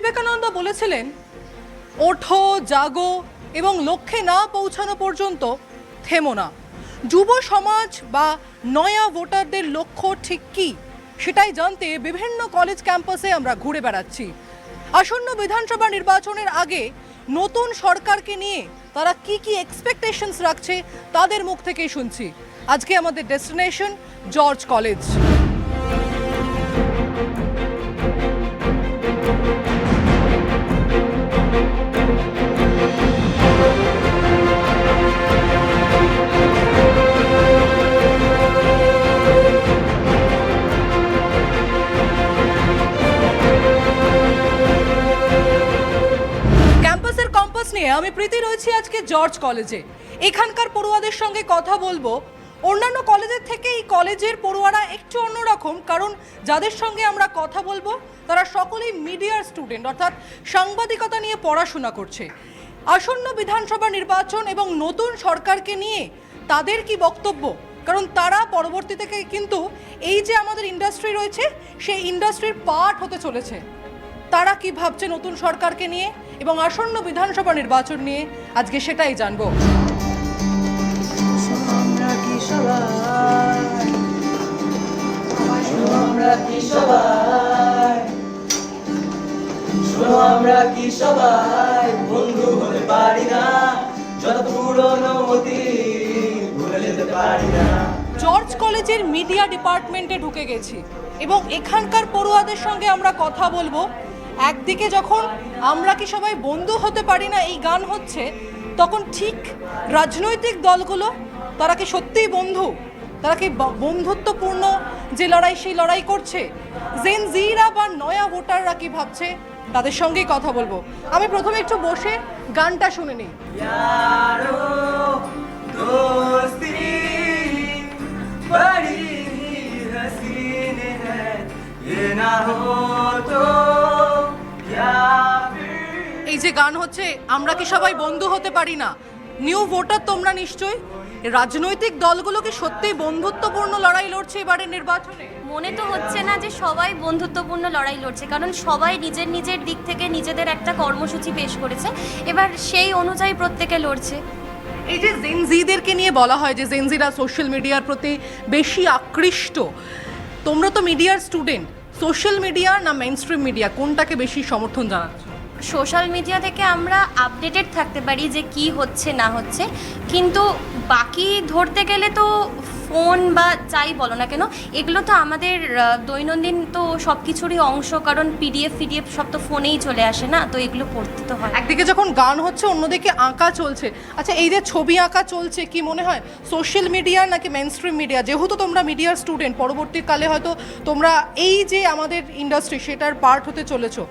বিবেকানন্দ বলেছিলেন, ওঠো জাগো এবং লক্ষ্যে না পৌঁছানো পর্যন্ত থেমো না। যুব সমাজ বা নয়া ভোটারদের লক্ষ্য ঠিক কী সেটাই জানতে বিভিন্ন কলেজ ক্যাম্পাসে আমরা ঘুরে বেড়াচ্ছি। আসন্ন বিধানসভা নির্বাচনের আগে নতুন সরকারকে নিয়ে তারা কি কি এক্সপেকটেশনস রাখছে তাদের মুখ থেকেই শুনছি। আজকে আমাদের ডেস্টিনেশন জর্জ কলেজ। ক্যাম্পাসের কম্পাস নিয়ে আমি প্রীতি রয়েছি আজকে জর্জ কলেজে। এখানকার পড়ুয়াদের সঙ্গে কথা বলবো। অন্যান্য কলেজের থেকে এই কলেজের পড়ুয়ারা একটু অন্যরকম, কারণ যাদের সঙ্গে আমরা কথা বলবো তারা সকলেই মিডিয়ার স্টুডেন্ট, অর্থাৎ সাংবাদিকতা নিয়ে পড়াশোনা করছে। আসন্ন বিধানসভা নির্বাচন এবং নতুন সরকারকে নিয়ে তাদের কি বক্তব্য, কারণ তারা পরবর্তী থেকে কিন্তু এই যে আমাদের ইন্ডাস্ট্রি রয়েছে সেই ইন্ডাস্ট্রির পার্ট হতে চলেছে। তারা কি ভাবছে নতুন সরকারকে নিয়ে এবং আসন্ন বিধানসভা নির্বাচন নিয়ে, আজকে সেটাই জানবো। আমরা কি সবাই বন্ধু হতে পারি না, যত পুরনো মতি ভুলে যেতে পারি না। জর্জ কলেজের মিডিয়া ডিপার্টমেন্টে ঢুকে গেছি এবং এখানকার পড়ুয়াদের সঙ্গে আমরা কথা বলবো। একদিকে যখন আমরা কি সবাই বন্ধু হতে পারি না এই গান হচ্ছে, তখন ঠিক রাজনৈতিক দলগুলো তারা কি সত্যিই বন্ধু? তারা কি বন্ধুত্বপূর্ণ যে লড়াই সেই লড়াই করছে? জেন জিরা বা নয়া ভোটাররা কি ভাবছে, তাদের সঙ্গেই কথা বলবো। আমি প্রথমে একটু বসে গানটা শুনে নিই। এই যে গান হচ্ছে, আমরা কি সবাই বন্ধু হতে পারি না? নিউ ভোটার তোমরা নিশ্চয়ই। রাজনৈতিক দলগুলো কি সত্যিই বন্ধুত্বপূর্ণ লড়াই লড়ছে এবারের নির্বাচনে? মনে তো হচ্ছে না যে সবাই বন্ধুত্বপূর্ণ লড়াই লড়ছে, কারণ সবাই নিজের নিজের দিক থেকে নিজেদের একটা কর্মসূচি পেশ করেছে, এবার সেই অনুযায়ী প্রত্যেকে লড়ছে। এই যে জেনজিদেরকে নিয়ে বলা হয় যে জেনজিরা সোশ্যাল মিডিয়ার প্রতি বেশি আকৃষ্ট, তোমরা তো মিডিয়ার স্টুডেন্ট, সোশ্যাল মিডিয়া না মেইনস্ট্রিম মিডিয়া কোনটাকে বেশি সমর্থন জানাচ্ছ? সোশ্যাল মিডিয়া থেকে আমরা আপডেটেড থাকতে পারি যে কি হচ্ছে না হচ্ছে, কিন্তু বাকি ধরতে গেলে তো ফোন বা যাই বলো না কেন, এগুলো তো আমাদের দৈনন্দিন তো সব কিছুরই অংশ, কারণ পিডিএফ সব তো ফোনেই চলে আসে না, তো এগুলো পড়তে তো হয়। একদিকে যখন গান হচ্ছে অন্যদিকে আঁকা চলছে। আচ্ছা, এই যে ছবি আঁকা চলছে, কি মনে হয় সোশ্যাল মিডিয়া নাকি মেইনস্ট্রিম মিডিয়া? যেহেতু তোমরা মিডিয়ার স্টুডেন্ট, পরবর্তীকালে হয়তো তোমরা এই যে আমাদের ইন্ডাস্ট্রি সেটার পার্ট হতে চলেছো,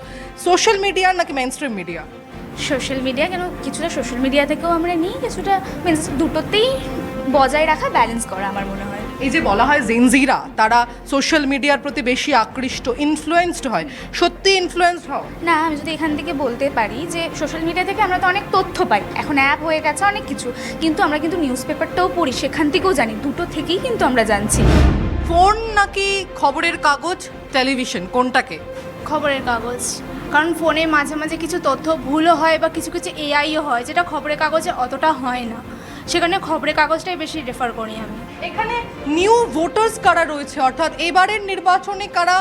সোশ্যাল মিডিয়া নাকি মেইনস্ট্রিম মিডিয়া? সোশ্যাল মিডিয়া কেন, কিছুটা সোশ্যাল মিডিয়া থেকেও আমরা নিই, কিছুটা মিনস দুটোতেই বজায় রাখা, ব্যালেন্স করা আমার মনে হয়। এই যে বলা হয় জেনজিরা তারা সোশ্যাল মিডিয়ার প্রতি বেশি আকৃষ্ট, ইনফ্লুয়েন্সড হয়, সত্যি ইনফ্লুয়েন্সড হও? না, আমি যদি এখান থেকে বলতে পারি যে সোশ্যাল মিডিয়া থেকে আমরা তো অনেক তথ্য পাই, এখন অ্যাপ হয়ে গেছে অনেক কিছু, কিন্তু আমরা কিন্তু নিউজ পেপারটাও পড়ি, সেখান থেকেও জানি, দুটো থেকেই কিন্তু আমরা জানছি। ফোন নাকি খবরের কাগজ, টেলিভিশন, কোনটাকে? খবরের কাগজ, কারণ ফোনে মাঝে মাঝে কিছু তথ্য ভুলও হয় বা কিছু কিছু এআইও হয়, যেটা খবরের কাগজে অতটা হয় না, সেখানে খবরের কাগজটাই বেশি রেফার করি আমি। এখানে নিউ ভোটার্স কারা রয়েছে, অর্থাৎ এবারের নির্বাচনে কারা,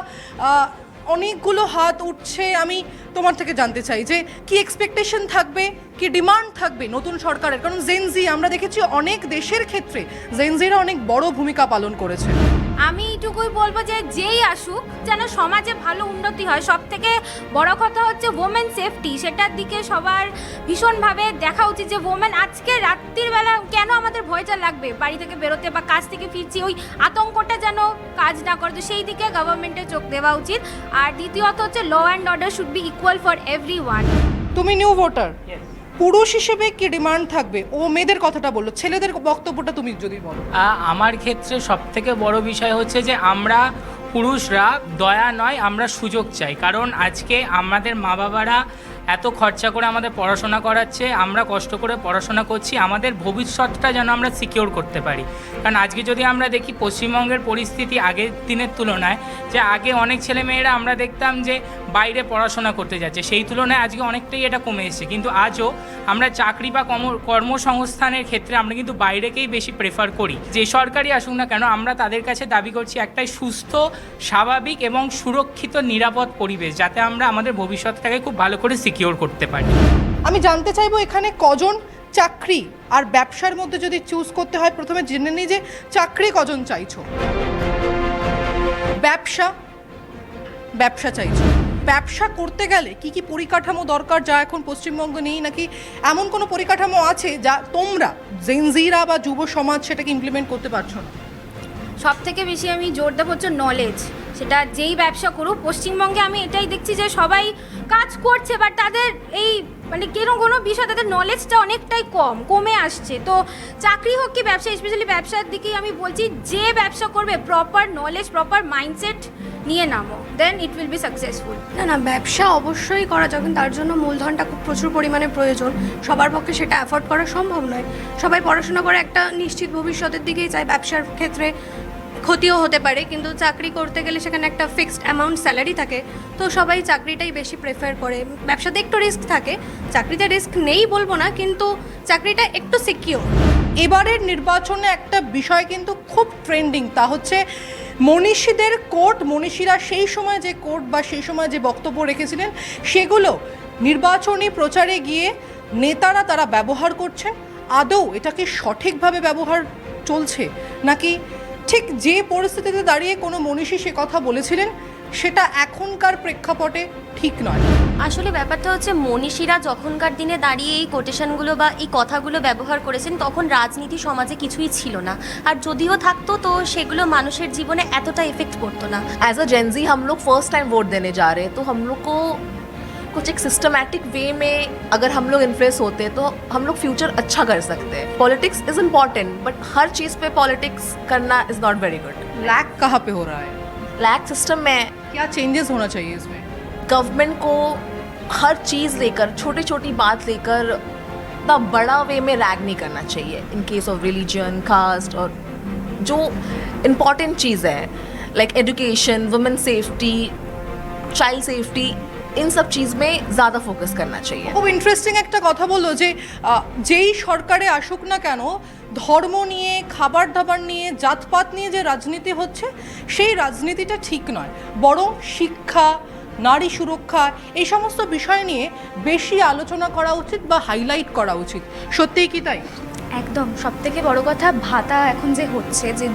অনেকগুলো হাত উঠছে। আমি তোমার থেকে জানতে চাই যে কি এক্সপেকটেশন থাকবে, কি ডিমান্ড থাকবে নতুন সরকারের? কারণ জেনজি আমরা দেখেছি অনেক দেশের ক্ষেত্রে জেনজিরা অনেক বড় ভূমিকা পালন করেছে। আমি এইটুকুই বলবো যে যেই আসুক যেন সমাজে ভালো উন্নতি হয়। সব থেকে বড় কথা হচ্ছে ওমেন সেফটি, সেটার দিকে সবার ভীষণভাবে দেখা উচিত যে ওমেন আজকে রাত্রির বেলা কেন আমাদের ভয়টা লাগবে বাড়ি থেকে বেরোতে বা কাজ থেকে ফিরছি, ওই আতঙ্কটা যেন কাজ না করে, তো সেই দিকে গভর্নমেন্টের চোখ দেওয়া উচিত। আর দ্বিতীয়ত হচ্ছে law and order should be equal for everyone. তুমি নিউ ভোটার, পুরুষ হিসেবে কি ডিমান্ড থাকবে? ও মেয়েদের কথাটা বললো, ছেলেদের বক্তব্যটা তুমি যদি বলো। আমার ক্ষেত্রে সব থেকে বড় বিষয় হচ্ছে যে আমরা পুরুষরা দয়া নয়, আমরা সুযোগ চাই। কারণ আজকে আমাদের মা বাবারা এত খরচা করে আমাদের পড়াশোনা করাচ্ছে, আমরা কষ্ট করে পড়াশোনা করছি, আমাদের ভবিষ্যৎটা যেন আমরা সিকিওর করতে পারি। কারণ আজকে যদি আমরা দেখি পশ্চিমবঙ্গের পরিস্থিতি আগের দিনের তুলনায়, যে আগে অনেক ছেলেমেয়েরা আমরা দেখতাম যে বাইরে পড়াশোনা করতে যাচ্ছে, সেই তুলনায় আজকে অনেকটাই এটা কমে এসেছে। কিন্তু আজও আমরা চাকরি বা কর্মসংস্থানের ক্ষেত্রে আমরা কিন্তু বাইরেকেই বেশি প্রেফার করি। যে সরকারি আসুক না কেন, আমরা তাদের কাছে দাবি করছি একটাই সুস্থ, স্বাভাবিক এবং সুরক্ষিত নিরাপদ পরিবেশ, যাতে আমরা আমাদের ভবিষ্যৎটাকে খুব ভালো করে সিকিওর করতে পারি। আমি জানতে চাইবো এখানে কজন চাকরি আর ব্যবসার মধ্যে যদি চুজ করতে হয়, প্রথমে জেনে নিই যে চাকরি কজন চাইছো, ব্যবসা চাইছো। ব্যবসা করতে গেলে কি কি পরিকাঠামো দরকার যা এখন পশ্চিমবঙ্গ নেই, নাকি এমন কোনো পরিকাঠামো আছে যা তোমরা জেনজিরা বা যুব সমাজ সেটাকে ইমপ্লিমেন্ট করতে পারছো না? সব থেকে বেশি আমি জোর দেবো হচ্ছে নলেজ। সেটা যেই ব্যবসা করুক, পশ্চিমবঙ্গে আমি এটাই দেখছি যে সবাই কাজ করছে, বাট তাদের এই মানে কোনো বিষয় তাদের নলেজটা অনেকটাই কমে আসছে। তো চাকরি হোক কি ব্যবসা, স্পেশালি ব্যবসার দিকেই আমি বলছি, যে ব্যবসা করবে প্রপার নলেজ, প্রপার মাইন্ডসেট নিয়ে নামো, দেন ইট উইল বি সাকসেসফুল। না, ব্যবসা অবশ্যই করা যাবে, কিন্তু তার জন্য মূলধনটা খুব প্রচুর পরিমাণে প্রয়োজন। সবার পক্ষে সেটা অ্যাফোর্ড করা সম্ভব নয়। সবাই পড়াশোনা করে একটা নিশ্চিত ভবিষ্যতের দিকেই চায়। ব্যবসার ক্ষেত্রে ক্ষতিও হতে পারে, কিন্তু চাকরি করতে গেলে সেখানে একটা ফিক্সড অ্যামাউন্ট স্যালারি থাকে, তো সবাই চাকরিটাই বেশি প্রেফার করে। ব্যবসাতে একটু রিস্ক থাকে, চাকরিতে রিস্ক নেই বলবো না, কিন্তু চাকরিটা একটু সিকিউর। এবারের নির্বাচনে একটা বিষয় কিন্তু খুব ট্রেন্ডিং, তা হচ্ছে মনীষীদের কোট। মনীষীরা সেই সময় যে কোট বা সেই সময় যে বক্তব্য রেখেছিলেন, সেগুলো নির্বাচনী প্রচারে গিয়ে নেতারা তারা ব্যবহার করছে। আদৌ এটা কি সঠিকভাবে ব্যবহার চলছে, নাকি ঠিক যে পরিস্থিতিতে দাঁড়িয়ে কোনো মনীষী সে কথা বলেছিলেন সেটা এখনকার প্রেক্ষাপটে ঠিক নয়? আসলে ব্যাপারটা হচ্ছে, মনীষীরা যখনকার দিনে দাঁড়িয়ে এই কোটেশনগুলো বা এই কথাগুলো ব্যবহার করেছেন, তখন রাজনীতি সমাজে কিছুই ছিল না, আর যদিও থাকতো তো সেগুলো মানুষের জীবনে এতটা এফেক্ট করতো না। एज अ जेंजी हम लोग फर्स्ट टाइम वोट देने जा रहे हैं, तो हम लोग को कुछ एक सिस्टमैटिक वे में अगर हम लोग इन्फ्लुएंस होते हैं तो हम लोग फ्यूचर अच्छा कर सकते हैं। पॉलिटिक्स इज़ इम्पॉर्टेंट, बट हर चीज़ पे पॉलिटिक्स करना इज़ नॉट वेरी गुड। लैक कहाँ पे हो रहा है? लैक सिस्टम में क्या चेंजेस होना चाहिए इसमें? गवर्नमेंट को हर चीज़ लेकर, छोटी छोटी बात लेकर द बड़ा वे में रैग नहीं करना चाहिए। In case of religion, caste, और जो इम्पॉर्टेंट चीज़ है like education, women safety, child safety, इन सब चीज़ में ज़्यादा फोकस करना चाहिए। খুব ইন্টারেস্টিং একটা কথা বললো যে যেই সরকারে আসুক না কেন, ধর্ম নিয়ে, খাবার দাবার নিয়ে, জাতপাত নিয়ে যে রাজনীতি হচ্ছে, সেই রাজনীতিটা ঠিক নয়, বরং শিক্ষা, নারী সুরক্ষা, এই সমস্ত বিষয় নিয়ে বেশি আলোচনা করা উচিত বা হাইলাইট করা উচিত। সত্যিই কি তাই? একদম। সবথেকে বড় কথা, ভাতা এখন যে হচ্ছে, যে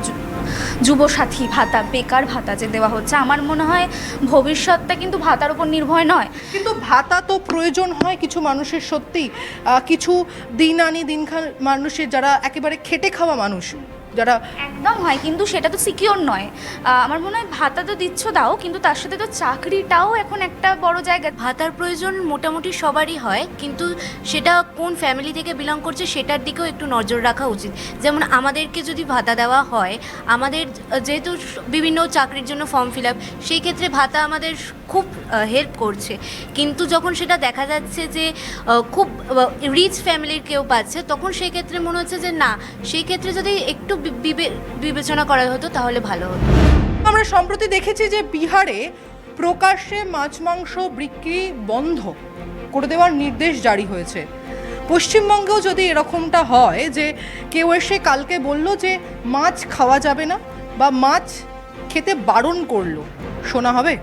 যুবসাথী ভাতা, বেকার ভাতা যে দেওয়া হচ্ছে, আমার মনে হয় ভবিষ্যৎটা কিন্তু ভাতার উপর নির্ভর নয়। কিন্তু ভাতা তো প্রয়োজন হয় কিছু মানুষের, সত্যি কিছু দিন আনি দিন খান মানুষের, যারা একেবারে খেটে খাওয়া মানুষ, যারা একদম হয়, কিন্তু সেটা তো সিকিওর নয়। আমার মনে হয় ভাতা তো দিচ্ছ দাও, কিন্তু তার সাথে তো চাকরিটাও এখন একটা বড় জায়গা। ভাতার প্রয়োজন মোটামুটি সবারই হয়, কিন্তু সেটা কোন ফ্যামিলি থেকে বিলং করছে সেটার দিকেও একটু নজর রাখা উচিত। যেমন আমাদেরকে যদি ভাতা দেওয়া হয়, আমাদের যেহেতু বিভিন্ন চাকরির জন্য ফর্ম ফিল আপ, সেই ক্ষেত্রে ভাতা আমাদের খুব হেল্প করছে, কিন্তু যখন সেটা দেখা যাচ্ছে যে খুব রিচ ফ্যামিলির কেউ পাচ্ছে, তখন সেই ক্ষেত্রে মনে হচ্ছে যে না, সেই ক্ষেত্রে যদি একটু বিবেচনা করা হতো তাহলে ভালো হতো। আমরা সম্প্রতি দেখেছি যে বিহারে প্রকাশ্যে মাছ মাংস বিক্রি বন্ধ করে দেওয়ার নির্দেশ জারি হয়েছে। পশ্চিমবঙ্গেও যদি এরকমটা হয় যে কেউ এসে কালকে বলল যে মাছ খাওয়া যাবে না বা মাছ খেতে বারণ করলো, শোনা হবে?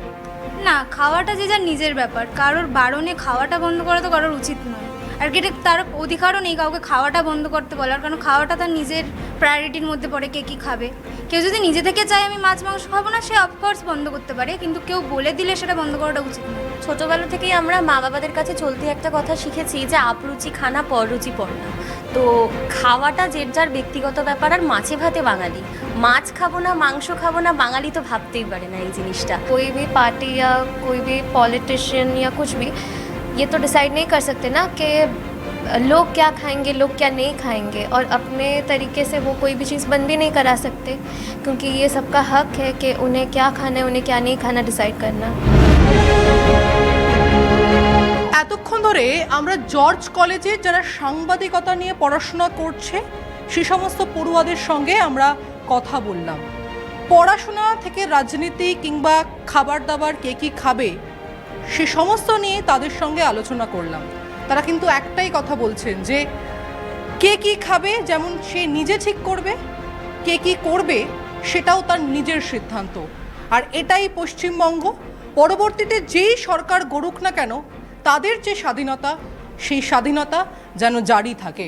না, খাওয়াটা যে যার নিজের ব্যাপার, কারোর বারণে খাওয়াটা বন্ধ করা তো কারোর উচিত নয়। আর কি তার অধিকারও নেই কাউকে খাওয়াটা বন্ধ করতে বলার, কারণ খাওয়াটা তার নিজের প্রায়োরিটির মধ্যে পড়ে কে কী খাবে। কেউ যদি নিজে থেকে চায় আমি মাছ মাংস খাবো না, সে অফকোর্স বন্ধ করতে পারে, কিন্তু কেউ বলে দিলে সেটা বন্ধ করাটা উচিত নয়। ছোটোবেলা থেকেই আমরা মা বাবাদের কাছে চলতে একটা কথা শিখেছি যে আপরুচি খানা পররুচি পড়না। তো খাওয়াটা যে যার ব্যক্তিগত ব্যাপার। আর মাছে ভাতে বাঙালি, মাছ খাবো না, মাংস খাবো না, বাঙালি তো ভাবতেই পারে না এই জিনিসটা। कोई भी पार्टी या कोई भी पॉलिटिशियन या कुछ भी ये तो डिसाइड नहीं कर सकते ना कि लोग क्या खाएंगे, लोग क्या नहीं खाएंगे, और अपने तरीके से वो कोई भी चीज़ बंद भी नहीं करा सकते, क्योंकि ये सबका हक है कि उन्हें क्या खाना है, उन्हें क्या नहीं खाना डिसाइड करना। এতক্ষণ ধরে আমরা জর্জ কলেজে যারা সাংবাদিকতা নিয়ে পড়াশোনা করছে সে সমস্ত পড়ুয়াদের সঙ্গে আমরা কথা বললাম। পড়াশোনা থেকে রাজনীতি কিংবা খাবার দাবার কে কী খাবে সে সমস্ত নিয়ে তাদের সঙ্গে আলোচনা করলাম। তারা কিন্তু একটাই কথা বলছেন যে কে কী খাবে যেমন সে নিজে ঠিক করবে, কে কী করবে সেটাও তার নিজের সিদ্ধান্ত। আর এটাই পশ্চিমবঙ্গ। পরবর্তীতে যেই সরকার গড়ুক না কেন তাদের যে স্বাধীনতা সেই স্বাধীনতা যেন জারি থাকে।